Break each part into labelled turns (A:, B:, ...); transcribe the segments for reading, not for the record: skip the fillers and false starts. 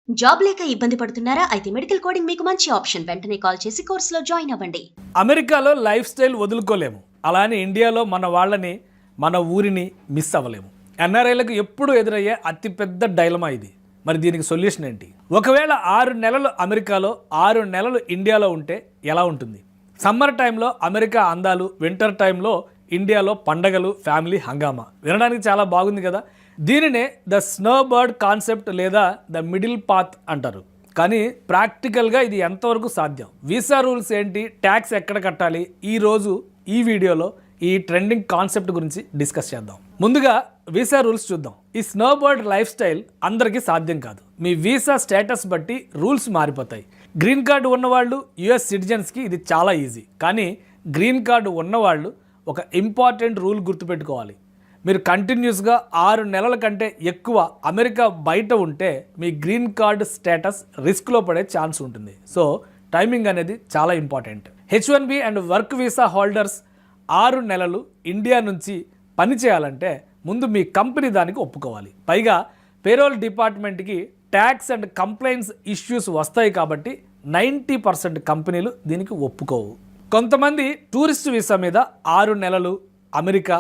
A: Job లేక ఇబ్బంది పడుతున్నారా? అయితే మెడికల్ కోడింగ్ మీకు మంచి ఆప్షన్. వెంటనే కాల్ చేసి కోర్సులో జాయిన్ అవ్వండి.
B: అమెరికాలో లైఫ్ స్టైల్ వదులుకోలేము. అలానే ఇండియాలో మన వాళ్ళని, మన ఊరిని మిస్ అవ్వలేము. ఎన్ఆర్ఐలకు ఎప్పుడు ఎదురయ్యే అతిపెద్ద డైలమా ఇది. మరి దీనికి సొల్యూషన్ ఏంటి? ఒకవేళ 6 నెలలు అమెరికాలో, 6 నెలలు ఇండియాలో ఉంటే ఎలా ఉంటుంది? సమ్మర్ టైంలో అమెరికా అందాలు, వింటర్ టైంలో ఇండియాలో పండగలు, ఫ్యామిలీ హంగామా. వినడానికి చాలా బాగుంది కదా. దీనినే ద స్నో బర్డ్ కాన్సెప్ట్ లేదా ద మిడిల్ పాత్ అంటారు. కానీ ప్రాక్టికల్గా ఇది ఎంతవరకు సాధ్యం? వీసా రూల్స్ ఏంటి? ట్యాక్స్ ఎక్కడ కట్టాలి? ఈరోజు ఈ వీడియోలో ఈ ట్రెండింగ్ కాన్సెప్ట్ గురించి డిస్కస్ చేద్దాం. ముందుగా వీసా రూల్స్ చూద్దాం. ఈ స్నో బర్డ్ లైఫ్ స్టైల్ అందరికీ సాధ్యం కాదు. మీ వీసా స్టేటస్ బట్టి రూల్స్ మారిపోతాయి. గ్రీన్ కార్డు ఉన్నవాళ్ళు, యుఎస్ సిటిజన్స్కి ఇది చాలా ఈజీ. కానీ గ్రీన్ కార్డు ఉన్నవాళ్ళు ఒక ఇంపార్టెంట్ రూల్ గుర్తుపెట్టుకోవాలి. మీరు కంటిన్యూస్గా 6 నెలల కంటే ఎక్కువ అమెరికా బయట ఉంటే మీ గ్రీన్ కార్డ్ స్టేటస్ రిస్క్లో పడే ఛాన్స్ ఉంటుంది. సో టైమింగ్ అనేది చాలా important. H1B and work visa holders 6 నెలలు ఇండియా నుంచి పని చేయాలంటే ముందు మీ కంపెనీ దానికి ఒప్పుకోవాలి. పైగా పేరోల్ డిపార్ట్మెంట్కి ట్యాక్స్ అండ్ కంప్లైంట్స్ ఇష్యూస్ వస్తాయి కాబట్టి 90% కంపెనీలు దీనికి ఒప్పుకోవు. కొంతమంది టూరిస్ట్ వీసా మీద 6 నెలలు అమెరికా,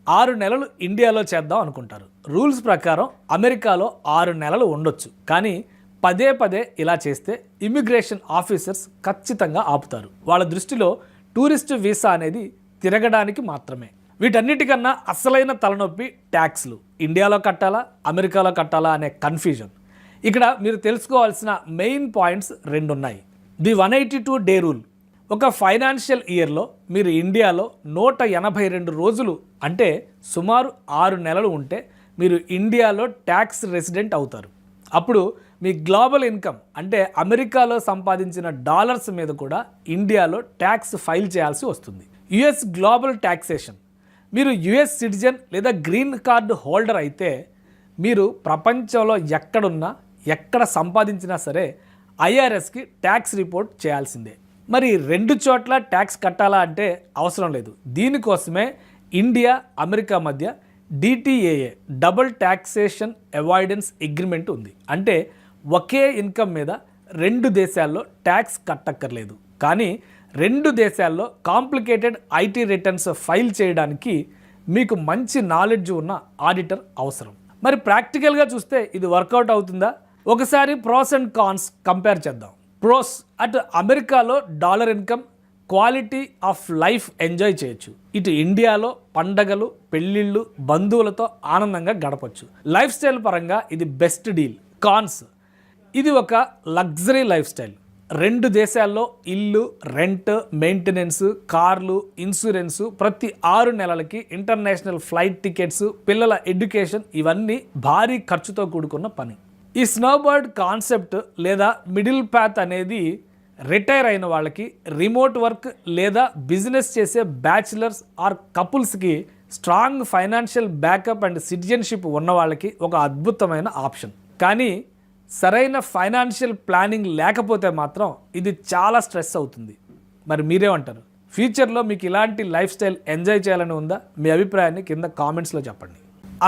B: 6 నెలలు ఇండియాలో చేద్దాం అనుకుంటారు. రూల్స్ ప్రకారం అమెరికాలో 6 నెలలు ఉండొచ్చు. కానీ పదే పదే ఇలా చేస్తే ఇమిగ్రేషన్ ఆఫీసర్స్ ఖచ్చితంగా ఆపుతారు. వాళ్ళ దృష్టిలో టూరిస్ట్ వీసా అనేది తిరగడానికి మాత్రమే. వీటన్నిటికన్నా అసలైన తలనొప్పి ట్యాక్స్లు. ఇండియాలో కట్టాలా, అమెరికాలో కట్టాలా అనే కన్ఫ్యూజన్. ఇక్కడ మీరు తెలుసుకోవాల్సిన మెయిన్ పాయింట్స్ 2 ఉన్నాయి. The 182 day rule. ఒక ఫైనాన్షియల్ ఇయర్లో మీరు ఇండియాలో 182 రోజులు అంటే సుమారు 6 నెలలు ఉంటే మీరు ఇండియాలో ట్యాక్స్ రెసిడెంట్ అవుతారు. అప్పుడు మీ గ్లోబల్ ఇన్కమ్ అంటే అమెరికాలో సంపాదించిన డాలర్స్ మీద కూడా ఇండియాలో ట్యాక్స్ ఫైల్ చేయాల్సి వస్తుంది. US global taxation. మీరు యుఎస్ సిటిజన్ లేదా గ్రీన్ కార్డు హోల్డర్ అయితే మీరు ప్రపంచంలో ఎక్కడున్నా, ఎక్కడ సంపాదించినా సరే ఐఆర్ఎస్కి ట్యాక్స్ రిపోర్ట్ చేయాల్సిందే. మరి 2 చోట్ల ట్యాక్స్ కట్టాలా అంటే అవసరం లేదు. దీనికోసమే ఇండియా, అమెరికా మధ్య DTAA double taxation avoidance agreement ఉంది. అంటే ఒకే ఇన్కమ్ మీద 2 దేశాల్లో ట్యాక్స్ కట్టక్కర్లేదు. కానీ 2 దేశాల్లో కాంప్లికేటెడ్ ఐటీ రిటర్న్స్ ఫైల్ చేయడానికి మీకు మంచి నాలెడ్జ్ ఉన్న ఆడిటర్ అవసరం. మరి ప్రాక్టికల్గా చూస్తే ఇది వర్కౌట్ అవుతుందా? ఒకసారి ప్రోస్ అండ్ కాన్స్ కంపేర్ చేద్దాం. ప్రోస్, అటు అమెరికాలో dollar income, quality of life enjoy చేయొచ్చు. ఇటు ఇండియాలో పండగలు, పెళ్ళిళ్ళు, బంధువులతో ఆనందంగా గడపచ్చు. లైఫ్ స్టైల్ పరంగా ఇది బెస్ట్ డీల్. కాన్స్, ఇది ఒక లగ్జరీ లైఫ్ స్టైల్. 2 దేశాల్లో ఇల్లు, రెంట్, మెయింటెనెన్స్, కార్లు, ఇన్సూరెన్సు, ప్రతి 6 నెలలకి ఇంటర్నేషనల్ ఫ్లైట్ టికెట్స్, పిల్లల ఎడ్యుకేషన్, ఇవన్నీ భారీ ఖర్చుతో కూడుకున్న పని. ఈ స్నోబర్డ్ కాన్సెప్ట్ లేదా మిడిల్ పాత్ అనేది రిటైర్ అయిన వాళ్ళకి, రిమోట్ వర్క్ లేదా బిజినెస్ చేసే బ్యాచిలర్స్ ఆర్ కపుల్స్కి, strong financial backup and citizenship ఉన్న వాళ్ళకి ఒక అద్భుతమైన ఆప్షన్. కానీ సరైన ఫైనాన్షియల్ ప్లానింగ్ లేకపోతే మాత్రం ఇది చాలా స్ట్రెస్ అవుతుంది. మరి మీరేమంటారు? ఫ్యూచర్లో మీకు ఇలాంటి లైఫ్ స్టైల్ ఎంజాయ్ చేయాలని ఉందా? మీ అభిప్రాయాన్ని కింద కామెంట్స్లో చెప్పండి.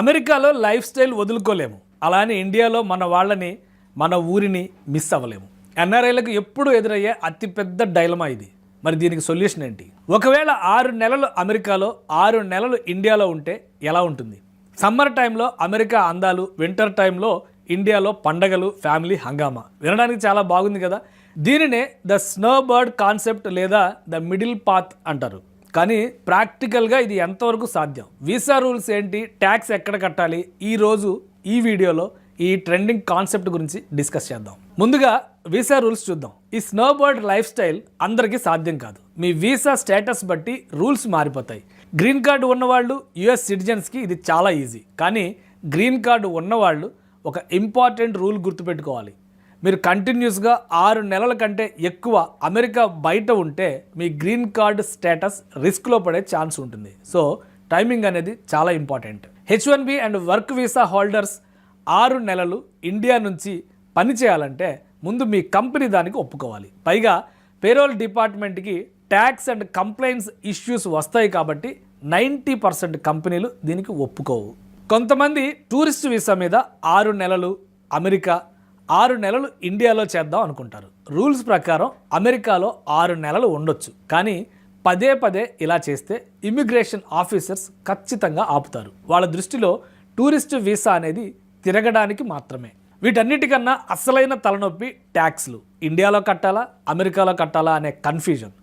B: అమెరికాలో లైఫ్ స్టైల్ వదులుకోలేము. అలానే ఇండియాలో మన వాళ్ళని, మన ఊరిని మిస్ అవ్వలేము. ఎన్ఆర్ఐలకు ఎప్పుడు ఎదురయ్యే అతిపెద్ద డైలమా ఇది. మరి దీనికి సొల్యూషన్ ఏంటి? ఒకవేళ 6 నెలలు అమెరికాలో, 6 నెలలు ఇండియాలో ఉంటే ఎలా ఉంటుంది? సమ్మర్ టైంలో అమెరికా అందాలు, వింటర్ టైంలో ఇండియాలో పండగలు, ఫ్యామిలీ హంగామా. వినడానికి చాలా బాగుంది కదా. దీనినే ద స్నో బర్డ్ కాన్సెప్ట్ లేదా ద మిడిల్ పాత్ అంటారు. కానీ ప్రాక్టికల్గా ఇది ఎంతవరకు సాధ్యం? వీసా రూల్స్ ఏంటి? ట్యాక్స్ ఎక్కడ కట్టాలి? ఈరోజు ఈ వీడియోలో ఈ ట్రెండింగ్ కాన్సెప్ట్ గురించి డిస్కస్ చేద్దాం. ముందుగా వీసా రూల్స్ చూద్దాం. ఈ స్నో బర్డ్ లైఫ్ స్టైల్ అందరికీ సాధ్యం కాదు. మీ వీసా స్టేటస్ బట్టి రూల్స్ మారిపోతాయి. గ్రీన్ కార్డు ఉన్నవాళ్ళు, యుఎస్ సిటిజన్స్కి ఇది చాలా ఈజీ. కానీ గ్రీన్ కార్డు ఉన్నవాళ్ళు ఒక ఇంపార్టెంట్ రూల్ గుర్తుపెట్టుకోవాలి. మీరు కంటిన్యూస్గా 6 నెలల కంటే ఎక్కువ అమెరికా బయట ఉంటే మీ గ్రీన్ కార్డ్ స్టేటస్ రిస్క్లో పడే ఛాన్స్ ఉంటుంది. సో టైమింగ్ అనేది చాలా important. H1B and work visa holders 6 నెలలు ఇండియా నుంచి పని చేయాలంటే ముందు మీ కంపెనీ దానికి ఒప్పుకోవాలి. పైగా పేరోల్ డిపార్ట్మెంట్కి ట్యాక్స్ అండ్ కంప్లైంట్స్ ఇష్యూస్ వస్తాయి కాబట్టి 90% కంపెనీలు దీనికి ఒప్పుకోవు. కొంతమంది టూరిస్ట్ వీసా మీద 6 నెలలు అమెరికా, 6 నెలలు ఇండియాలో చేద్దాం అనుకుంటారు. రూల్స్ ప్రకారం అమెరికాలో 6 నెలలు ఉండొచ్చు, కానీ పదే పదే ఇలా చేస్తే ఇమిగ్రేషన్ ఆఫీసర్స్ ఖచ్చితంగా ఆపుతారు. వాళ్ళ దృష్టిలో టూరిస్ట్ వీసా అనేది తిరగడానికి మాత్రమే. వీటన్నిటికన్నా అసలైన తలనొప్పి ట్యాక్స్లు. ఇండియాలో కట్టాలా, అమెరికాలో కట్టాలా అనే కన్ఫ్యూజన్.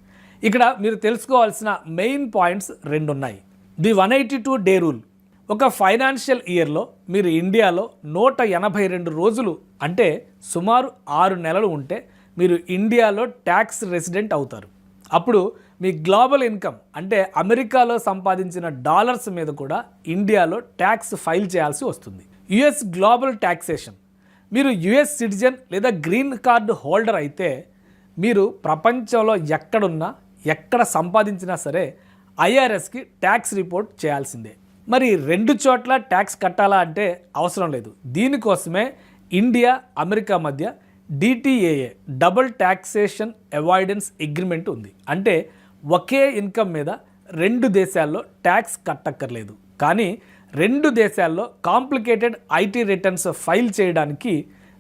B: ఇక్కడ మీరు తెలుసుకోవాల్సిన మెయిన్ పాయింట్స్ 2 ఉన్నాయి. The 182 day rule. ఒక ఫైనాన్షియల్ ఇయర్లో మీరు ఇండియాలో 182 రోజులు అంటే సుమారు 6 నెలలు ఉంటే మీరు ఇండియాలో ట్యాక్స్ రెసిడెంట్ అవుతారు. అప్పుడు మీ గ్లోబల్ ఇన్కమ్ అంటే అమెరికాలో సంపాదించిన డాలర్స్ మీద కూడా ఇండియాలో ట్యాక్స్ ఫైల్ చేయాల్సి వస్తుంది. US global taxation. మీరు యుఎస్ సిటిజన్ లేదా గ్రీన్ కార్డు హోల్డర్ అయితే మీరు ప్రపంచంలో ఎక్కడున్నా ఎక్కడ సంపాదించినా సరే ఐఆర్ఎస్కి ట్యాక్స్ రిపోర్ట్ చేయాల్సిందే. మరి 2 చోట్ల ట్యాక్స్ కట్టాలా అంటే అవసరం లేదు. దీనికోసమే ఇండియా అమెరికా మధ్య డిటిఏఏ డబుల్ ట్యాక్సేషన్ అవాయిడెన్స్ అగ్రిమెంట్ ఉంది. అంటే ఒకే ఇన్కమ్ మీద 2 దేశాల్లో ట్యాక్స్ కట్టక్కర్లేదు. కానీ 2 దేశాల్లో కాంప్లికేటెడ్ ఐటీ రిటర్న్స్ ఫైల్ చేయడానికి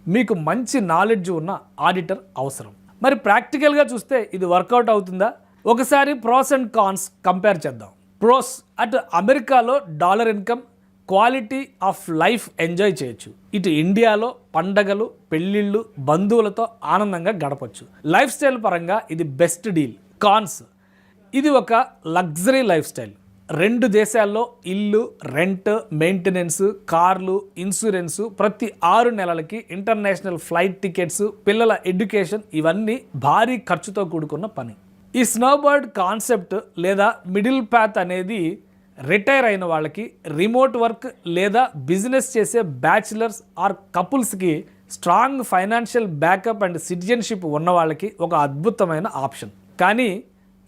B: మీకు మంచి నాలెడ్జ్ ఉన్న ఆడిటర్ అవసరం. మరి ప్రాక్టికల్గా చూస్తే ఇది వర్కౌట్ అవుతుందా? ఒకసారి ప్రోస్ అండ్ కాన్స్ కంపేర్ చేద్దాం. ప్రోస్, అటు అమెరికాలో dollar income, quality of life enjoy చేయొచ్చు. ఇటు ఇండియాలో పండగలు, పెళ్ళిళ్ళు, బంధువులతో ఆనందంగా గడపచ్చు. లైఫ్ స్టైల్ పరంగా ఇది బెస్ట్ డీల్. కాన్స్, ఇది ఒక లగ్జరీ లైఫ్ స్టైల్. 2 దేశాల్లో ఇల్లు, రెంట్, మెయింటెనెన్స్, కార్లు, ఇన్సూరెన్సు, ప్రతి 6 నెలలకి ఇంటర్నేషనల్ ఫ్లైట్ టికెట్స్, పిల్లల ఎడ్యుకేషన్, ఇవన్నీ భారీ ఖర్చుతో కూడుకున్న పని. ఈ స్నోబర్డ్ కాన్సెప్ట్ లేదా మిడిల్ పాత్ అనేది రిటైర్ అయిన వాళ్ళకి, రిమోట్ వర్క్ లేదా బిజినెస్ చేసే బ్యాచిలర్స్ ఆర్ కపుల్స్కి, strong financial backup and citizenship ఉన్న వాళ్ళకి ఒక అద్భుతమైన ఆప్షన్. కానీ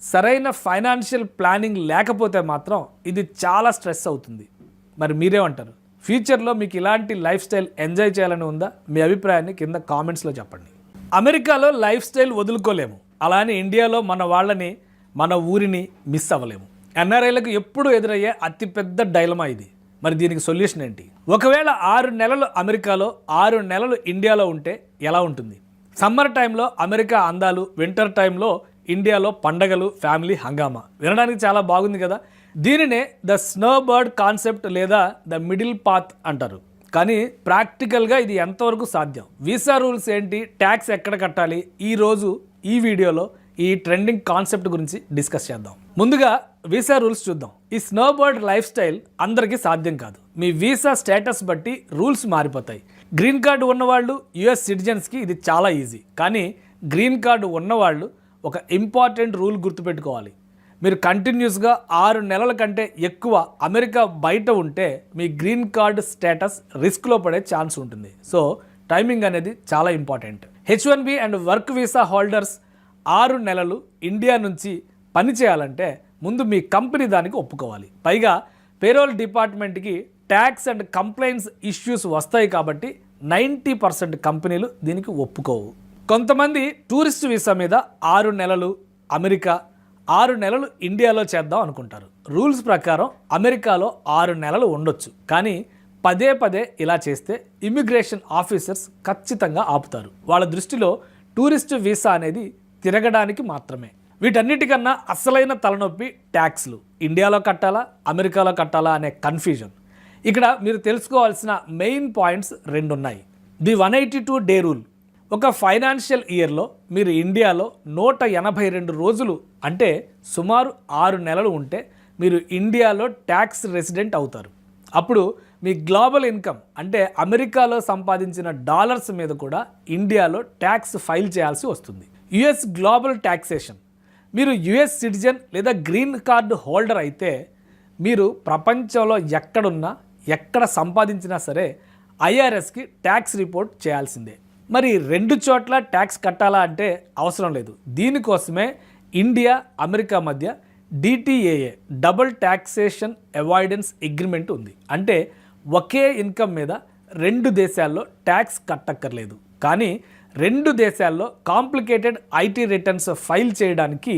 B: సరైన ఫైనాన్షియల్ ప్లానింగ్ లేకపోతే మాత్రం ఇది చాలా స్ట్రెస్ అవుతుంది. మరి మీరేమంటారు? ఫ్యూచర్లో మీకు ఇలాంటి లైఫ్ స్టైల్ ఎంజాయ్ చేయాలని ఉందా? మీ అభిప్రాయాన్ని కింద కామెంట్స్లో చెప్పండి. అమెరికాలో లైఫ్ స్టైల్ వదులుకోలేము, అలానే ఇండియాలో మన వాళ్ళని, మన ఊరిని మిస్ అవ్వలేము. ఎన్ఆర్ఐలకు ఎప్పుడు ఎదురయ్యే అతిపెద్ద డైలమా ఇది. మరి దీనికి సొల్యూషన్ ఏంటి? ఒకవేళ 6 నెలలు అమెరికాలో, 6 నెలలు ఇండియాలో ఉంటే ఎలా ఉంటుంది? సమ్మర్ టైంలో అమెరికా అందాలు, వింటర్ టైంలో ఇండియాలో పండగలు, ఫ్యామిలీ హంగామా. వినడానికి చాలా బాగుంది కదా. దీనినే ద స్నోబర్డ్ కాన్సెప్ట్ లేదా ద మిడిల్ పాత్ అంటారు. కానీ ప్రాక్టికల్గా ఇది ఎంతవరకు సాధ్యం? వీసా రూల్స్ ఏంటి, ట్యాక్స్ ఎక్కడ కట్టాలి? ఈరోజు ఈ వీడియోలో ఈ ట్రెండింగ్ కాన్సెప్ట్ గురించి డిస్కస్ చేద్దాం. ముందుగా వీసా రూల్స్ చూద్దాం. ఈ స్నోబర్డ్ లైఫ్ స్టైల్ అందరికీ సాధ్యం కాదు. మీ వీసా స్టేటస్ బట్టి రూల్స్ మారిపోతాయి. గ్రీన్ కార్డు ఉన్నవాళ్ళు, యుఎస్ సిటిజన్స్కి ఇది చాలా ఈజీ. కానీ గ్రీన్ కార్డు ఉన్నవాళ్ళు ఒక ఇంపార్టెంట్ రూల్ గుర్తుపెట్టుకోవాలి. మీరు కంటిన్యూస్గా 6 నెలల కంటే ఎక్కువ అమెరికా బయట ఉంటే మీ గ్రీన్ కార్డ్ స్టేటస్ రిస్క్లో పడే ఛాన్స్ ఉంటుంది. సో టైమింగ్ అనేది చాలా important. H1B and work visa holders 6 నెలలు ఇండియా నుంచి పని చేయాలంటే ముందు మీ కంపెనీ దానికి ఒప్పుకోవాలి. పైగా పేరోల్ డిపార్ట్మెంట్కి ట్యాక్స్ అండ్ కంప్లైంట్స్ ఇష్యూస్ వస్తాయి కాబట్టి 90% కంపెనీలు దీనికి ఒప్పుకోవు. కొంతమంది టూరిస్ట్ వీసా మీద 6 నెలలు అమెరికా, 6 నెలలు ఇండియాలో చేద్దాం అనుకుంటారు. రూల్స్ ప్రకారం అమెరికాలో 6 నెలలు ఉండొచ్చు, కానీ పదే పదే ఇలా చేస్తే ఇమిగ్రేషన్ ఆఫీసర్స్ ఖచ్చితంగా ఆపుతారు. వాళ్ళ దృష్టిలో టూరిస్ట్ వీసా అనేది తిరగడానికి మాత్రమే. వీటన్నిటికన్నా అసలైన తలనొప్పి ట్యాక్స్లు. ఇండియాలో కట్టాలా, అమెరికాలో కట్టాలా అనే కన్ఫ్యూజన్. ఇక్కడ మీరు తెలుసుకోవాల్సిన మెయిన్ పాయింట్స్ 2 ఉన్నాయి. The 182 day rule. ఒక ఫైనాన్షియల్ ఇయర్లో మీరు ఇండియాలో 182 రోజులు అంటే సుమారు 6 నెలలు ఉంటే మీరు ఇండియాలో ట్యాక్స్ రెసిడెంట్ అవుతారు. అప్పుడు మీ గ్లోబల్ ఇన్కమ్ అంటే అమెరికాలో సంపాదించిన డాలర్స్ మీద కూడా ఇండియాలో ట్యాక్స్ ఫైల్ చేయాల్సి వస్తుంది. US global taxation. మీరు యుఎస్ సిటిజన్ లేదా గ్రీన్ కార్డు హోల్డర్ అయితే మీరు ప్రపంచంలో ఎక్కడున్నా ఎక్కడ సంపాదించినా సరే ఐఆర్ఎస్కి ట్యాక్స్ రిపోర్ట్ చేయాల్సిందే. మరి 2 చోట్ల ట్యాక్స్ కట్టాలా అంటే అవసరం లేదు. దీనికోసమే ఇండియా అమెరికా మధ్య డిటిఏఏ డబుల్ ట్యాక్సేషన్ అవాయిడెన్స్ అగ్రిమెంట్ ఉంది. అంటే ఒకే ఇన్కమ్ మీద 2 దేశాల్లో ట్యాక్స్ కట్టక్కర్లేదు. కానీ 2 దేశాల్లో కాంప్లికేటెడ్ ఐటీ రిటర్న్స్ ఫైల్ చేయడానికి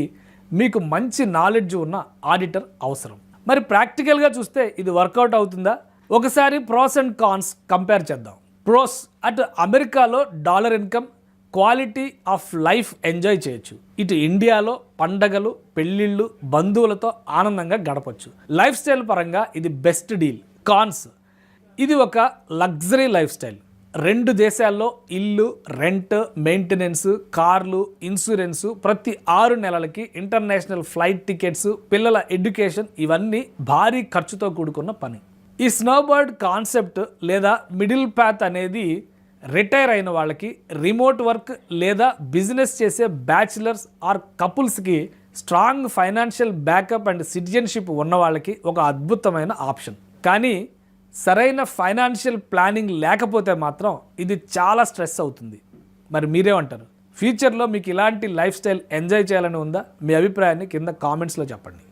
B: మీకు మంచి నాలెడ్జ్ ఉన్న ఆడిటర్ అవసరం. మరి ప్రాక్టికల్గా చూస్తే ఇది వర్కౌట్ అవుతుందా? ఒకసారి ప్రోస్ అండ్ కాన్స్ కంపేర్ చేద్దాం. ప్రోస్, అటు అమెరికాలో dollar income, quality of life enjoy చేయొచ్చు. ఇటు ఇండియాలో పండగలు, పెళ్ళిళ్ళు, బంధువులతో ఆనందంగా గడపచ్చు. లైఫ్ స్టైల్ పరంగా ఇది బెస్ట్ డీల్. కాన్స్, ఇది ఒక లగ్జరీ లైఫ్ స్టైల్. 2 దేశాల్లో ఇల్లు, రెంట్, మెయింటెనెన్స్, కార్లు, ఇన్సూరెన్సు, ప్రతి 6 నెలలకి ఇంటర్నేషనల్ ఫ్లైట్ టికెట్స్, పిల్లల ఎడ్యుకేషన్, ఇవన్నీ భారీ ఖర్చుతో కూడుకున్న పని. ఈ స్నోబర్డ్ కాన్సెప్ట్ లేదా మిడిల్ పాత్ అనేది రిటైర్ అయిన వాళ్ళకి, రిమోట్ వర్క్ లేదా బిజినెస్ చేసే బ్యాచిలర్స్ ఆర్ కపుల్స్కి, strong financial backup and citizenship ఉన్న వాళ్ళకి ఒక అద్భుతమైన ఆప్షన్. కానీ సరైన ఫైనాన్షియల్ ప్లానింగ్ లేకపోతే మాత్రం ఇది చాలా స్ట్రెస్ అవుతుంది. మరి మీరేమంటారు? ఫ్యూచర్లో మీకు ఇలాంటి లైఫ్ స్టైల్ ఎంజాయ్ చేయాలని ఉందా? మీ అభిప్రాయాన్ని కింద కామెంట్స్లో చెప్పండి.